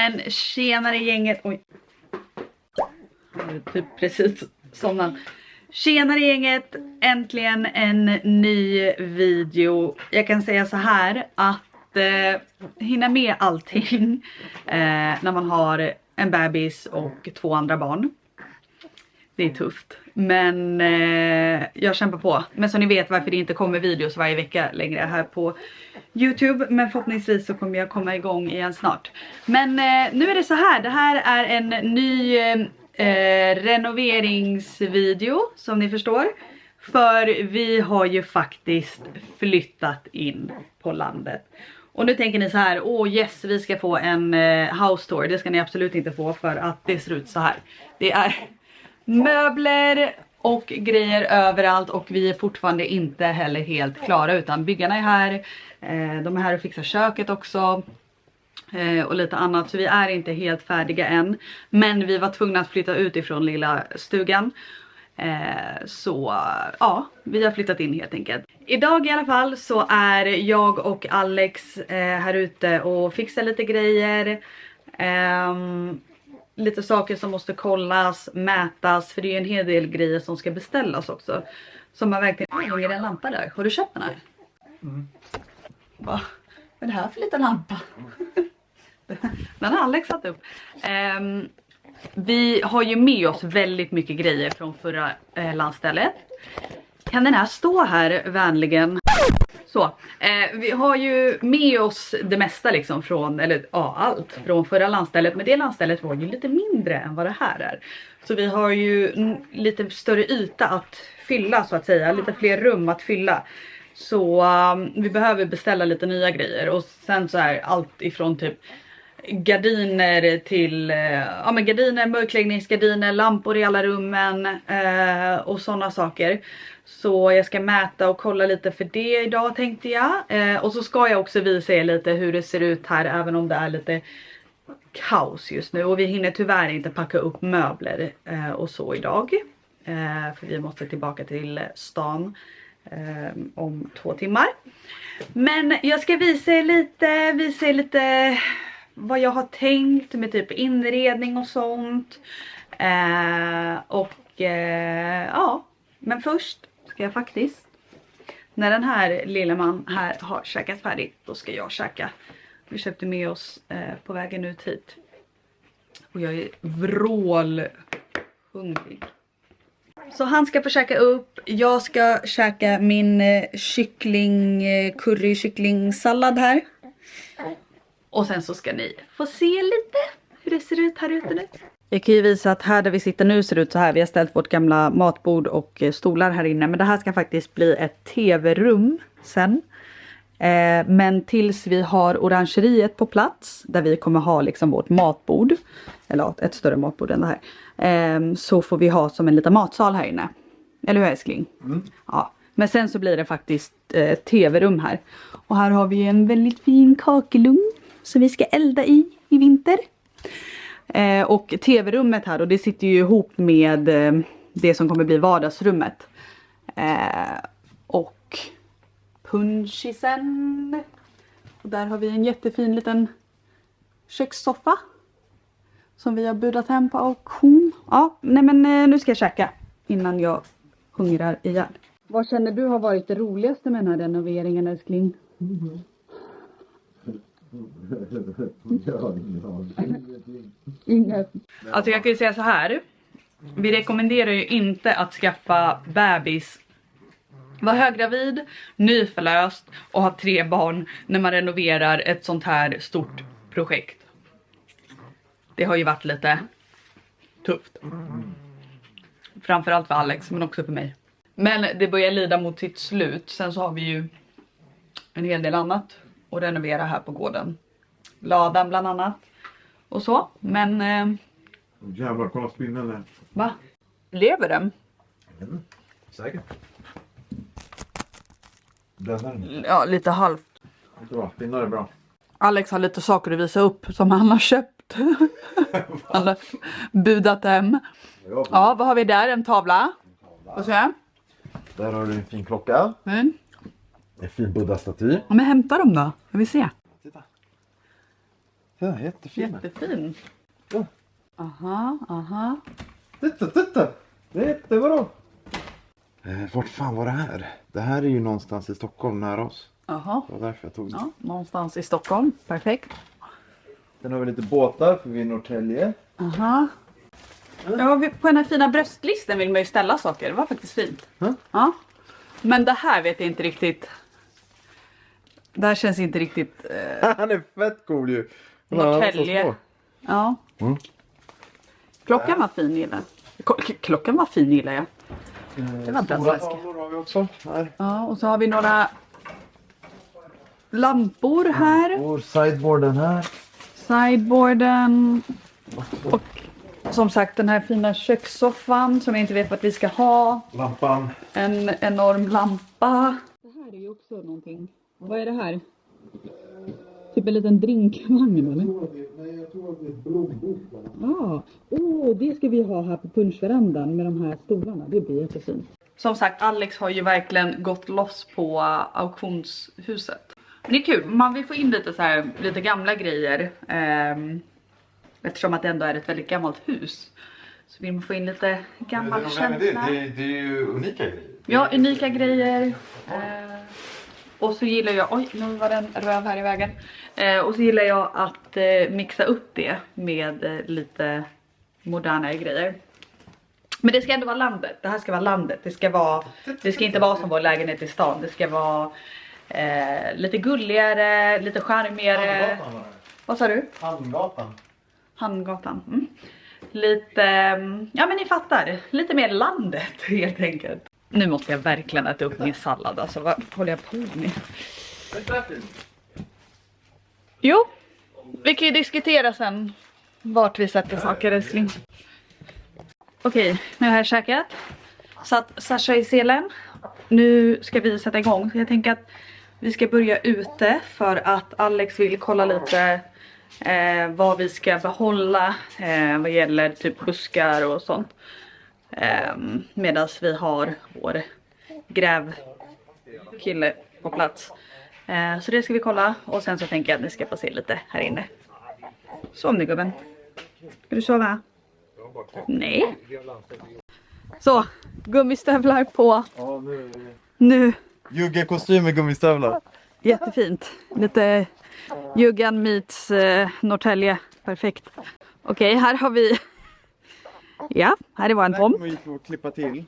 Men tjenare gänget. Oj. Typ precis somnat. Tjenare gänget. Äntligen en ny video. Jag kan säga så här att hinna med allting när man har en bebis och 2 andra barn. Det är tufft. Men jag kämpar på. Men så ni vet varför det inte kommer videos varje vecka längre här på YouTube. Men förhoppningsvis så kommer jag komma igång igen snart. Men nu är det så här. Det här är en ny renoveringsvideo som ni förstår. För vi har ju faktiskt flyttat in på landet. Och nu tänker ni så här, yes, vi ska få en house tour. Det ska ni absolut inte få för att det ser ut så här. Det är möbler och grejer överallt och vi är fortfarande inte heller helt klara utan byggarna är här. De är här och fixar köket också. Och lite annat, så vi är inte helt färdiga än. Men vi var tvungna att flytta ut ifrån lilla stugan. Så ja, vi har flyttat in helt enkelt. Idag i alla fall så är jag och Alex här ute och fixar lite grejer. Lite saker som måste kollas, mätas, för det är en hel del grejer som ska beställas också. Som man verkligen hänger en lampa där. Har du köpt den här? Mm. Vad är det här för liten lampa? Den har Alex satt upp. Vi har ju med oss väldigt mycket grejer från förra landstället. Kan den här stå här vänligen? Så, vi har ju med oss det mesta liksom från, eller ja, allt från förra landstället. Men det landstället var ju lite mindre än vad det här är. Så vi har ju lite större yta att fylla så att säga. Lite fler rum att fylla. Så vi behöver beställa lite nya grejer. Och sen så är allt ifrån typ gardiner till ja, men gardiner, mörkläggningsgardiner, lampor i alla rummen och sådana saker. Så jag ska mäta och kolla lite för det idag tänkte jag. Och så ska jag också visa er lite hur det ser ut här även om det är lite kaos just nu. Och vi hinner tyvärr inte packa upp möbler och så idag. För vi måste tillbaka till stan om 2 timmar. Men jag ska visa er lite vad jag har tänkt med typ inredning och sånt. Ja, men först ska jag faktiskt, när den här lilla man här har käkat färdigt, då ska jag käka. Vi köpte med oss på vägen ut hit. Och jag är vrålhungrig. Så han ska få käka upp. Jag ska käka min curry-kycklingsallad här. Och sen så ska ni få se lite hur det ser ut här ute nu. Jag kan ju visa att här där vi sitter nu ser det ut så här. Vi har ställt vårt gamla matbord och stolar här inne. Men det här ska faktiskt bli ett tv-rum sen. Men tills vi har orangeriet på plats. Där vi kommer ha liksom vårt matbord. Eller ett större matbord än det här. Så får vi ha som en liten matsal här inne. Eller hur älskling? Mm. Ja. Men sen så blir det faktiskt tv-rum här. Och här har vi en väldigt fin kakelugn. Som vi ska elda i vinter. Och tv-rummet här. Och det sitter ju ihop med det som kommer bli vardagsrummet. Och punschisen. Och där har vi en jättefin liten kökssoffa. Som vi har budat hem på auktion. Ja, nej men nu ska jag käka. Innan jag hungrar igen. Vad känner du har varit det roligaste med den här renoveringen älskling? Mm. Alltså jag kan ju säga så här. Vi rekommenderar ju inte att skaffa bebis, vara höggravid, nyförlöst och ha 3 barn när man renoverar ett sånt här stort projekt. Det har ju varit lite tufft. Framförallt för Alex men också för mig. Men det börjar lida mot sitt slut. Sen så har vi ju en hel del annat att renovera här på gården. Ladan bland annat. Och så. Men... Jävlar, kolla spindeln där. Va? Lever den? Säkert. Den. Ja, lite halvt. Bra, spindlar är bra. Alex har lite saker att visa upp som han har köpt. Han har budat hem. Ja, vad har vi där? En tavla. Och så. Där har du en fin klocka. Mm. En fin Buddha-staty. Ja, men hämta dem då. Jag vill se. Titta. Ja, jättefin. Jättefin. Ja. Aha. Titta! Det är jättebra. Vart fan var det här? Det här är ju någonstans i Stockholm nära oss. Jaha. Det var därför jag tog den. Ja, någonstans i Stockholm. Perfekt. Sen har vi lite båtar för vi är i Norrtälje. Aha. Ja, på den här fina bröstlistan vill man ju ställa saker. Det var faktiskt fint. Ja. Men det här vet jag inte riktigt. Det här känns inte riktigt... Han är fett cool ju. Norrtälje. Ja. Mm. Klockan var fin gillar jag. Klockan var fin gillar jag. Det var bra Stora svenska. tavlor har vi också. Här. Ja, och så har vi några lampor här. Och sideboarden här. Sideboarden. Och som sagt den här fina kökssoffan som jag inte vet vart vi ska ha. Lampan. En enorm lampa. Det här är ju också någonting. Vad är det här? Typ en liten drinkvagn eller? Nej, jag tror att det är ett blombok. Ja, det ska vi ha här på punschverandan med de här stolarna. Det blir jättefint. Som sagt, Alex har ju verkligen gått loss på auktionshuset. Men det är kul, man vill få in lite så här, lite gamla grejer. Eftersom att det ändå är ett väldigt gammalt hus. Så vill man få in lite gammal känsla. Det är ju unika grejer. Ja, unika grejer. Och så gillar jag, oj nu var den röv här i vägen. Och så gillar jag att mixa upp det med lite modernare grejer. Men det ska ändå vara landet, det här ska vara landet. Det ska inte vara som vår lägenhet i stan. Det ska vara lite gulligare, lite charmigare. Vad sa du? Hamngatan. Mm. Lite, ja men ni fattar, lite mer landet helt enkelt. Nu måste jag verkligen äta upp min sallad, alltså vad håller jag på med? Jo, vi kan ju diskutera sen vart vi sätter saker älskling. Okej, nu har jag käkat. Satt Sasha i selen. Nu ska vi sätta igång. Jag tänker att vi ska börja ute för att Alex vill kolla lite vad vi ska behålla vad gäller typ buskar och sånt. Medan vi har vår grävkille på plats. Så det ska vi kolla. Och sen så tänker jag att ni ska få se lite här inne. Sov nu gubben. Ska du sova? Nej. Så, gummistövlar på. Ja, Nu. Jugge-kostym med gummistövlar. Jättefint. Lite Juggan meets Norrtälje. Perfekt. Okej, här har vi... Ja, här är våran tom. Här kommer vi få klippa till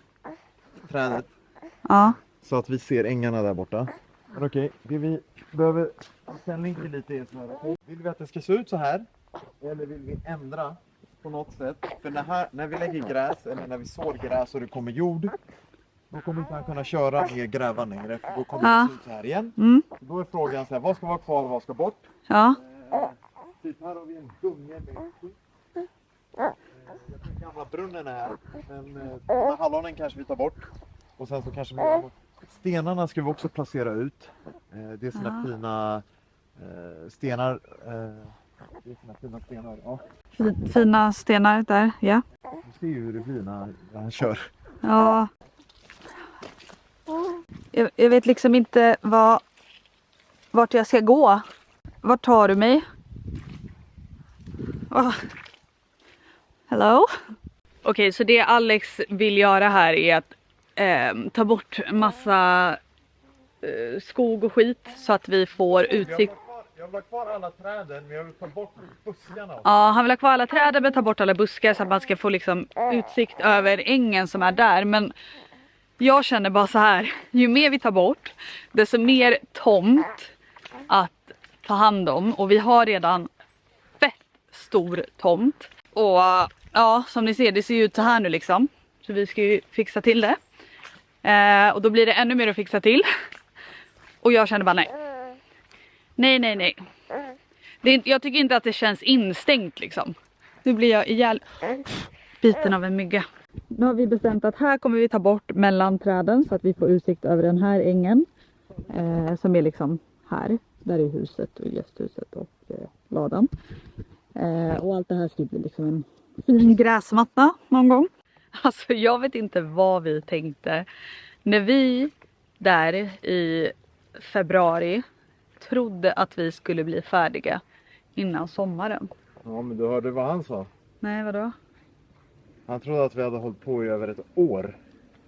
trädet. Ja. Så att vi ser ängarna där borta. Men okej, det vi behöver ställning till lite är så här. Vill vi att det ska se ut så här? Eller vill vi ändra på något sätt? För när vi lägger gräs eller när vi sår gräs och det kommer jord, då kommer inte han kunna köra med grävan längre. För då kommer det se ut så här igen. Mm. Då är frågan så här, vad ska vara kvar och vad ska bort? Ja. Typ här har vi en gunge med skit. Jag tror gamla brunnen är här. Men de här hallonen kanske vi tar bort. Och sen så kanske stenarna ska vi också placera ut. Det är såna fina stenar. Det är såna fina stenar. Ja. Fina stenar där, ja. Du ser ju hur det blir när han kör. Ja. Jag vet liksom inte vart jag ska gå. Vart tar du mig? Oh. Hello? Okej, så det Alex vill göra här är att ta bort massa skog och skit så att vi får utsikt. Jag vill ha kvar alla träden, men jag vill ta bort buskarna också. Ja, han vill ha kvar alla träden men ta bort alla buskar så att man ska få liksom utsikt över ängen som är där. Men jag känner bara så här, ju mer vi tar bort, desto mer tomt att ta hand om. Och vi har redan fett stor tomt. Och ja, som ni ser, det ser ut så här nu liksom. Så vi ska ju fixa till det. Och då blir det ännu mer att fixa till. Och jag känner bara nej. Nej. Jag tycker inte att det känns instängt liksom. Nu blir jag ihjäl biten av en mygga. Nu har vi bestämt att här kommer vi ta bort mellan träden så att vi får utsikt över den här ängen. Som är liksom här. Där är huset och gästhuset och ladan. Och allt det här ska bli liksom en fin gräsmatta någon gång. Alltså jag vet inte vad vi tänkte. När vi där i februari trodde att vi skulle bli färdiga innan sommaren. Ja, men du hörde vad han sa. Nej, vadå? Han trodde att vi hade hållit på i över ett år.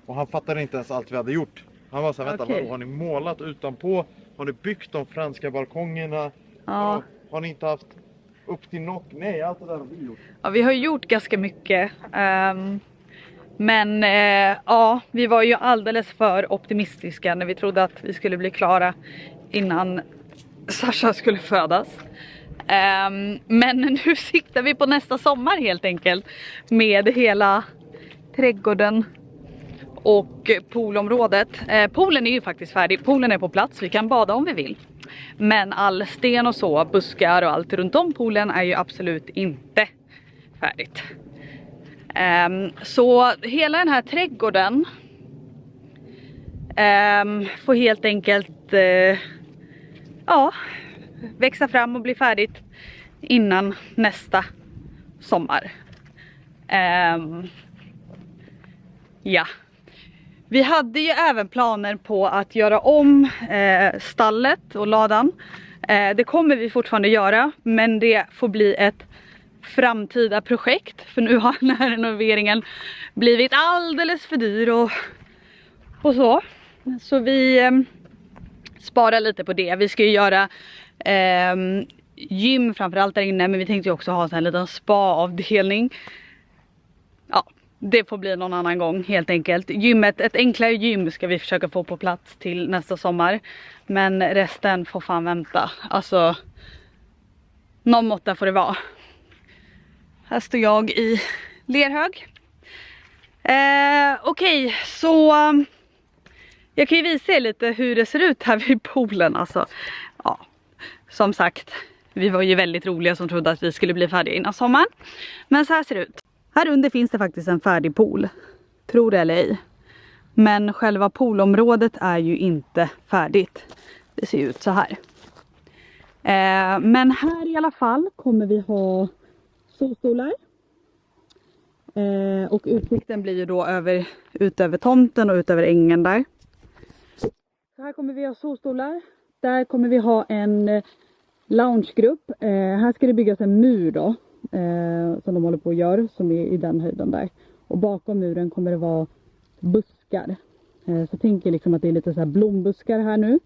Och han fattade inte ens allt vi hade gjort. Han var så här, vänta, Okej. har ni målat utanpå? Har ni byggt de franska balkongerna? Ja. Har ni inte haft upp till något? Nej, allt det där har vi gjort. Ja, vi har gjort ganska mycket. Men ja, vi var ju alldeles för optimistiska när vi trodde att vi skulle bli klara innan Sasha skulle födas. Men nu siktar vi på nästa sommar helt enkelt. Med hela trädgården och poolområdet. Poolen är ju faktiskt färdig. Poolen är på plats, vi kan bada om vi vill. Men all sten och så, buskar och allt runt om poolen är ju absolut inte färdigt. Så hela den här trädgården får helt enkelt ja, växa fram och bli färdigt innan nästa sommar. Ja. Vi hade ju även planer på att göra om stallet och ladan. Det kommer vi fortfarande göra, men det får bli ett framtida projekt. För nu har den här renoveringen blivit alldeles för dyr och så. Så vi sparar lite på det. Vi ska ju göra gym framförallt där inne, men vi tänkte ju också ha en sån här liten spa-avdelning. Ja, det får bli någon annan gång helt enkelt. Gymmet, ett enklare gym ska vi försöka få på plats till nästa sommar. Men resten får fan vänta. Alltså, någon måtta får det vara. Här står jag i lerhög. Okej, så jag kan ju visa er lite hur det ser ut här vid poolen. Alltså, ja, som sagt, vi var ju väldigt roliga som trodde att vi skulle bli färdiga innan sommaren. Men så här ser det ut. Här under finns det faktiskt en färdig pool. Tror det eller ej. Men själva poolområdet är ju inte färdigt. Det ser ut så här. Men här i alla fall kommer vi ha solstolar. Och utsikten blir ju då ut över tomten och ut över ängen där. Så här kommer vi ha solstolar. Där kommer vi ha en loungegrupp. Här ska det byggas en mur då. Som de håller på att göra, som är i den höjden där. Och bakom muren kommer det vara buskar. Så tänker liksom att det är lite så här blombuskar här nu.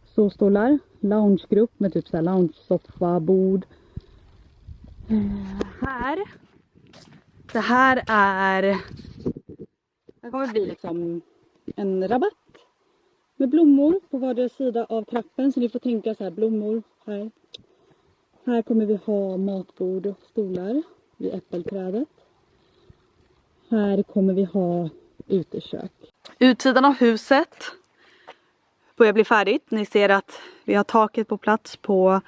Solstolar, loungegrupp med typ så här lounge-soffa, bord. Här. Det här kommer bli liksom en rabatt. Med blommor på vardera sida av trappen. Så ni får tänka så här, blommor här. Här kommer vi ha matbord och stolar vid äppelträdet. Här kommer vi ha utekök. Utsidan av huset börjar bli färdigt. Ni ser att vi har taket på plats på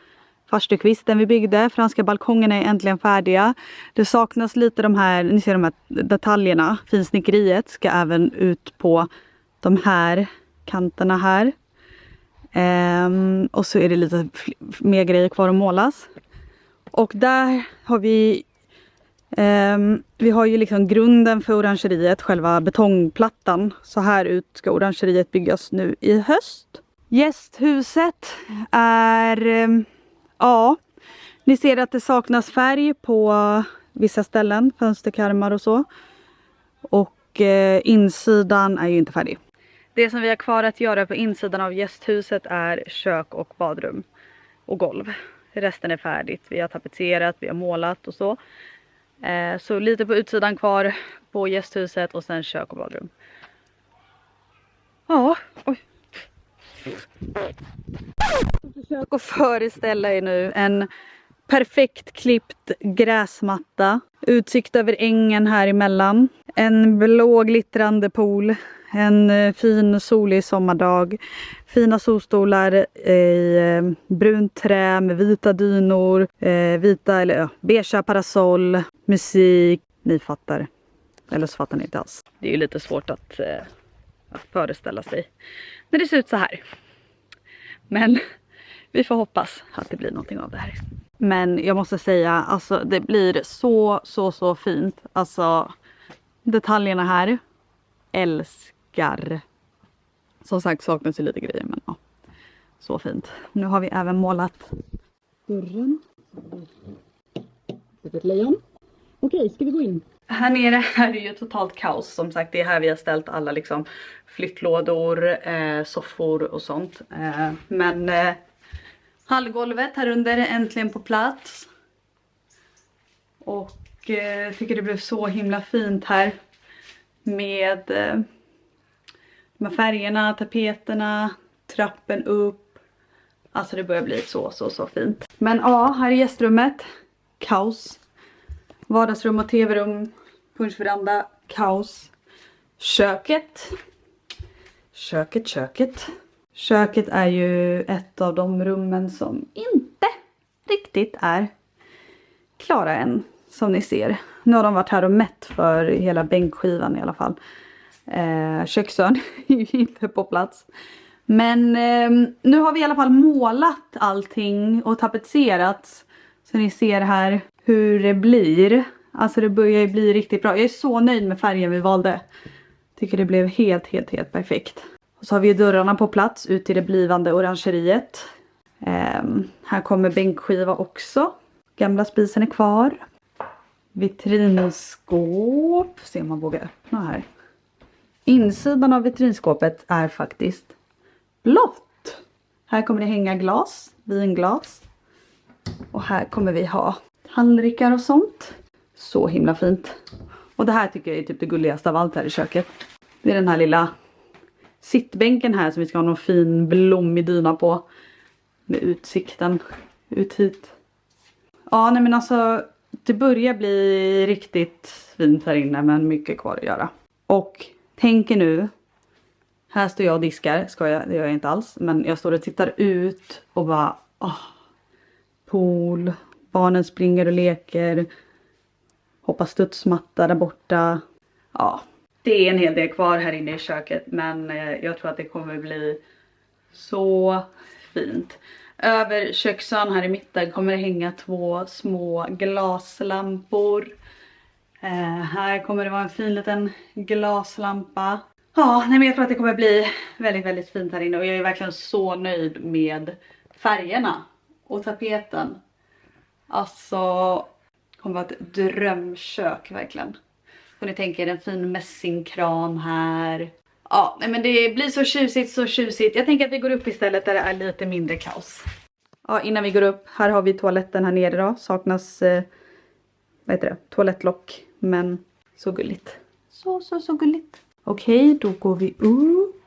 farstukvisten vi byggde. Franska balkongerna är äntligen färdiga. Det saknas lite de här, ni ser de här detaljerna. Finsnickeriet ska även ut på de här kanterna här. Och så är det lite mer grejer kvar att målas. Och där har vi har ju liksom grunden för orangeriet, själva betongplattan. Så här ut ska orangeriet byggas nu i höst. Gästhuset är, ja, ni ser att det saknas färg på vissa ställen, fönsterkarmar och så. Och insidan är ju inte färdig. Det som vi har kvar att göra på insidan av gästhuset är kök och badrum och golv. Resten är färdigt. Vi har tapetserat, vi har målat och så. Så lite på utsidan kvar på gästhuset och sen kök och badrum. Ja, oj. Försök att föreställa er nu en perfekt klippt gräsmatta. Utsikt över ängen här emellan. En blå glittrande pool. En fin solig sommardag. Fina solstolar i brunt trä med vita dynor. Beige parasoll. Musik. Ni fattar. Eller så fattar ni inte alls. Det är ju lite svårt att föreställa sig när det ser ut så här. Men vi får hoppas att det blir någonting av det här. Men jag måste säga, alltså det blir så fint. Alltså detaljerna här. Älskar. Som sagt saknas ju lite grejer, men ja. Så fint. Nu har vi även målat dörren. Ett lejon. Okej, ska vi gå in? Här nere är det ju totalt kaos. Som sagt, det är här vi har ställt alla liksom flyttlådor, soffor och sånt. Men hallgolvet här under är äntligen på plats. Och tycker det blev så himla fint här. Med de här färgerna, tapeterna, trappen upp. Alltså det börjar bli så fint. Men ja, här är gästrummet. Kaos. Vardagsrum och tv-rum. Punschveranda. Kaos. Köket. Köket är ju ett av de rummen som inte riktigt är klara än. Som ni ser. Nu har de varit här och mätt för hela bänkskivan i alla fall. Köksön är ju inte på plats. Men nu har vi i alla fall målat allting och tapetserat. Så ni ser här hur det blir. Alltså det börjar bli riktigt bra. Jag är så nöjd med färgen vi valde. Tycker det blev helt perfekt. Och så har vi dörrarna på plats ut till det blivande orangeriet. Här kommer bänkskiva också. Gamla spisen är kvar. Vitrinskåp. Se om man vågar öppna här. Insidan av vitrinskåpet är faktiskt blått. Här kommer det hänga glas, vinglas. Och här kommer vi ha tallrikar och sånt. Så himla fint. Och det här tycker jag är typ det gulligaste av allt här i köket. Det är den här lilla sittbänken här som vi ska ha någon fin blommig dyna på. Med utsikten ut hit. Ja, nej men alltså det börjar bli riktigt fint här inne men mycket kvar att göra. Och tänker nu, här står jag och diskar, det gör jag inte alls. Men jag står och tittar ut och bara, pool, barnen springer och leker. Hoppar studsmatta där borta. Ja, det är en hel del kvar här inne i köket. Men jag tror att det kommer bli så fint. Över köksön här i mitten kommer det hänga 2 små glaslampor. Här kommer det vara en fin liten glaslampa. Ja, nej men jag tror att det kommer bli väldigt fint här inne. Och jag är verkligen så nöjd med färgerna och tapeten. Alltså, det kommer vara ett drömkök verkligen. Och ni tänker en fin mässingkran här. Ja, nej men det blir så tjusigt. Jag tänker att vi går upp istället där det är lite mindre kaos. Ja, innan vi går upp, här har vi toaletten här nere då. Saknas, vad heter det? Toalettlock. Men så gulligt. Så gulligt. Okej, då går vi upp.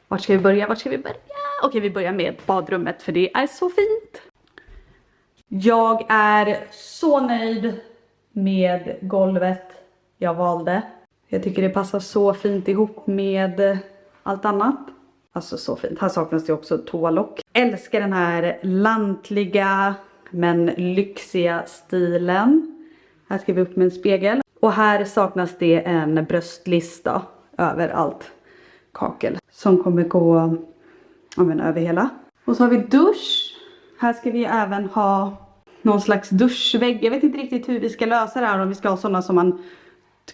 Vart ska vi börja? Okej, vi börjar med badrummet för det är så fint. Jag är så nöjd med golvet jag valde. Jag tycker det passar så fint ihop med allt annat. Alltså så fint. Här saknas det också toalock. Älskar den här lantliga men lyxiga stilen. Här ska vi upp med en spegel. Och här saknas det en bröstlista över allt kakel. Som kommer gå över hela. Och så har vi dusch. Här ska vi även ha någon slags duschvägg. Jag vet inte riktigt hur vi ska lösa det här. Om vi ska ha sådana som man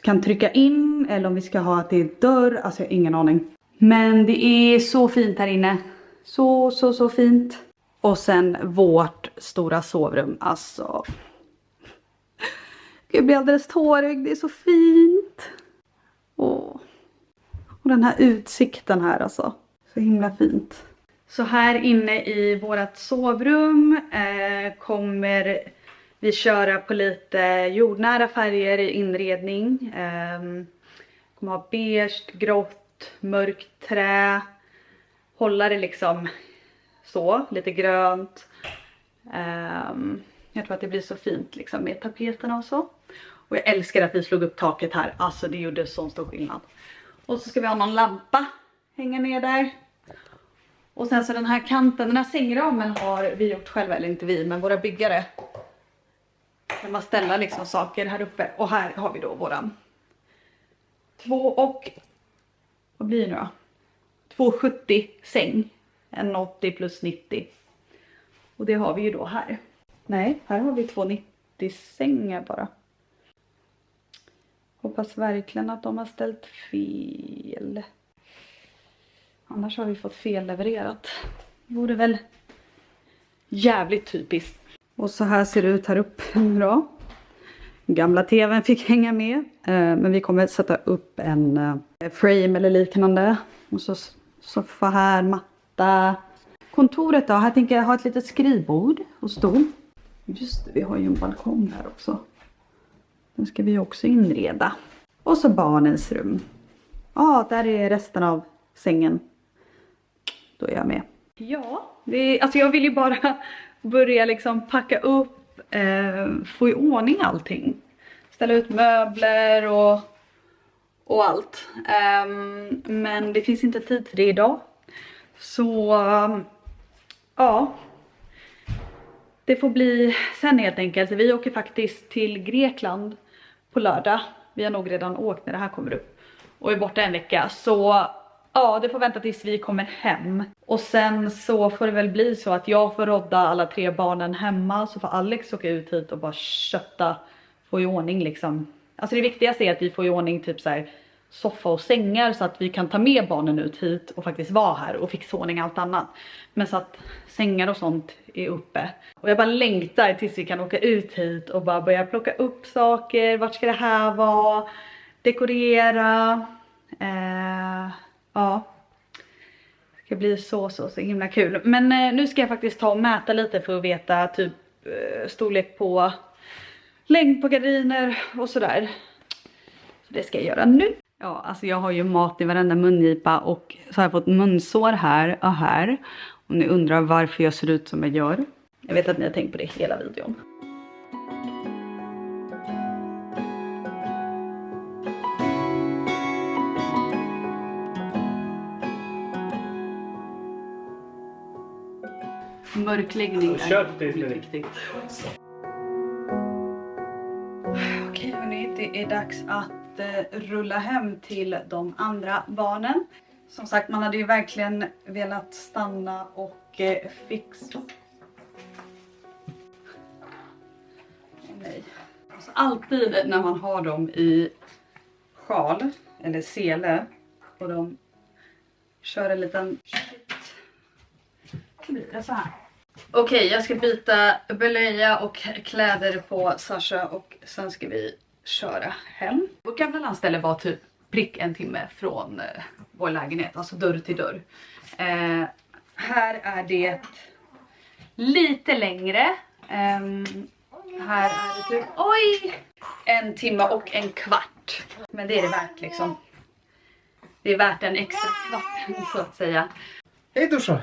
kan trycka in. Eller om vi ska ha att det är dörr. Alltså jag har ingen aning. Men det är så fint här inne. Så fint. Och sen vårt stora sovrum. Alltså. Jag blir alldeles tårögd. Det är så fint. Och den här utsikten här alltså. Så himla fint. Så här inne i vårat sovrum kommer vi köra på lite jordnära färger i inredning. Kommer ha beige, grått, mörkt trä. Hålla det liksom så, lite grönt. Jag tror att det blir så fint liksom med tapeterna och så. Och jag älskar att vi slog upp taket här. Alltså det gjorde så stor skillnad. Och så ska vi ha någon lampa hänga ner där. Och sen så den här kanten, den här sängramen har vi gjort själva, eller inte vi, men våra byggare. När man ställer liksom saker här uppe. Och här har vi då våran 2,70 säng. En 80 plus 90. Och det har vi ju då här. Nej, här har vi 2,90 sängar bara. Hoppas verkligen att de har ställt fel. Annars har vi fått fel levererat. Det vore väl jävligt typiskt. Och så här ser det ut här uppe nu då. Gamla tvn fick hänga med. Men vi kommer sätta upp en frame eller liknande. Och så soffa här, matta. Kontoret då, här tänker jag ha ett litet skrivbord och stol. Just det, vi har ju en balkong här också. Den ska vi också inreda. Och så barnens rum. Ja, där är resten av sängen. Då är jag med. Ja, alltså jag vill ju bara börja liksom packa upp, få i ordning allting. Ställa ut möbler och allt. Men det finns inte tid till det idag. Så ja, det får bli sen helt enkelt. Vi åker faktiskt till Grekland på lördag. Vi har nog redan åkt när det här kommer upp. Och är borta en vecka. Så ja, det får vänta tills vi kommer hem. Och sen så får det väl bli så att jag får rodda alla 3 barnen hemma. Så får Alex åka ut hit och bara kötta, få i ordning liksom. Alltså det viktigaste är att vi får i ordning typ så här soffa och sängar så att vi kan ta med barnen ut hit och faktiskt vara här och fixa ordning allt annat. Men så att sängar och sånt är uppe. Och jag bara längtar tills vi kan åka ut hit och bara börja plocka upp saker. Vart ska det här vara? Dekorera. Ja. Det ska bli så himla kul. Men nu ska jag faktiskt ta och mäta lite för att veta typ storlek på längd på gardiner och sådär. Så det ska jag göra nu. Ja, alltså jag har ju mat i varenda mungipa och så har jag fått munsår här och här. Om ni undrar varför jag ser ut som jag gör. Jag vet att ni har tänkt på det hela videon. Mörkläggning är viktigt. Okej hörni, det är dags att rulla hem till de andra barnen. Som sagt, man hade ju verkligen velat stanna och fixa. Nej. Alltså, alltid när man har dem i sjal eller sele och de kör en liten shit, så blir det så här. Okej, jag ska byta blöja och kläder på Sasha och sen ska vi köra hem. Vårt gamla landställe var typ prick en timme från vår lägenhet, alltså dörr till dörr. Här är det lite längre. Här är det typ, oj! 1 timme och 1 kvart. Men det är det värt liksom. Det är värt en extra kvart så att säga. Hej Dusha!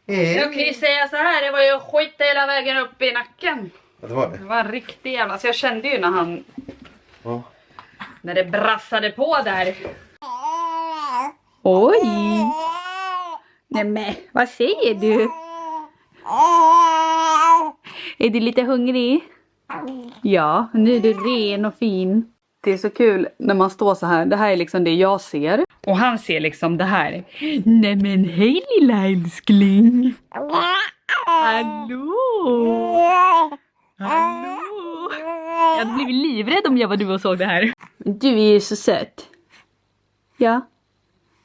Jag kan ju säga så här, det var ju skit hela vägen upp i nacken. Ja, det var det. Det var en riktig jävla, alltså jag kände ju när han... Ja. När det brassade på där. Oj! Nej men, vad säger du? Är du lite hungrig? Ja, nu är du ren och fin. Det är så kul när man står så här. Det här är liksom det jag ser. Och han ser liksom det här. Nej men hej lilla älskling. Hallå! Hallå! Jag hade blivit livrädd om jag var du och såg det här. Du är ju så söt. Ja.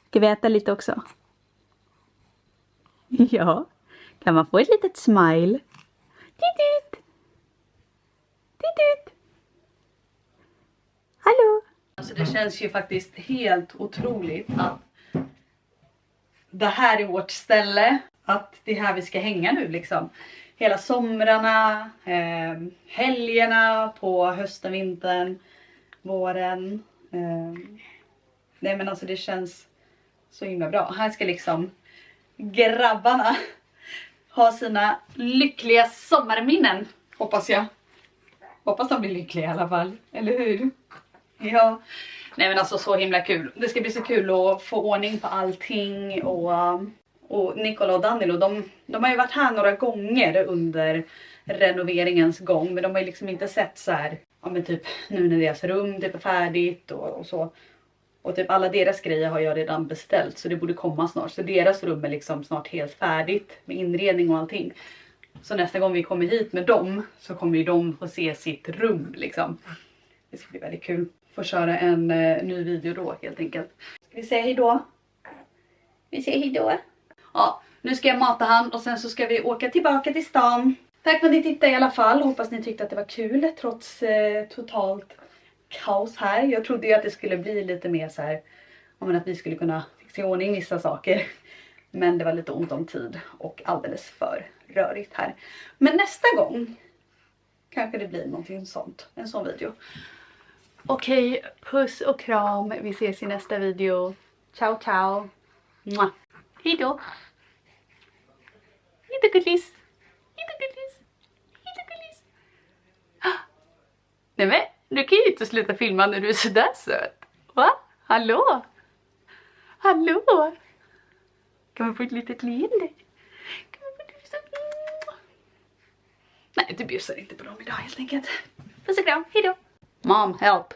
Ska vi äta lite också? Ja. Kan man få ett litet smile? Titut! Titut! Hallå! Alltså det känns ju faktiskt helt otroligt att det här är vårt ställe. Att det är här vi ska hänga nu liksom. Hela somrarna, helgerna på hösten, vintern, våren. Nej men alltså det känns så himla bra. Här ska liksom grabbarna ha sina lyckliga sommarminnen. Hoppas jag. Hoppas de blir lyckliga i alla fall. Eller hur? Ja. Nej men alltså så himla kul. Det ska bli så kul att få ordning på allting. Och Nicola och Danilo, de har ju varit här några gånger under renoveringens gång. Men de har ju liksom inte sett så här, ja men typ nu när deras rum typ är färdigt och så. Och typ alla deras grejer har jag redan beställt så det borde komma snart. Så deras rum är liksom snart helt färdigt med inredning och allting. Så nästa gång vi kommer hit med dem så kommer ju de få se sitt rum liksom. Det ska bli väldigt kul. Få köra en ny video då helt enkelt. Ska vi säga hejdå? Vi säger hejdå. Ja, Nu ska jag mata han och sen så ska vi åka tillbaka till stan. Tack för att ni tittade i alla fall. Hoppas ni tyckte att det var kul trots totalt kaos här. Jag trodde ju att det skulle bli lite mer så här, att vi skulle kunna fixa i ordning vissa saker. Men det var lite ont om tid och alldeles för rörigt här. Men nästa gång kanske det blir någonting sånt, en sån video. Okej, puss och kram. Vi ses i nästa video. Ciao, ciao. Mwah. Hej då. Hej då, gullis. Hej då, gullis. Hej då, gullis. Nej men, du kan ju inte sluta filma när du är sådär söt. Va? Hallå? Hallå? Kan man få ett litet leende? Kan man få ett litet... Nej, du bjussar inte på dem idag helt enkelt. Puss och kram, hejdå. Mom, help.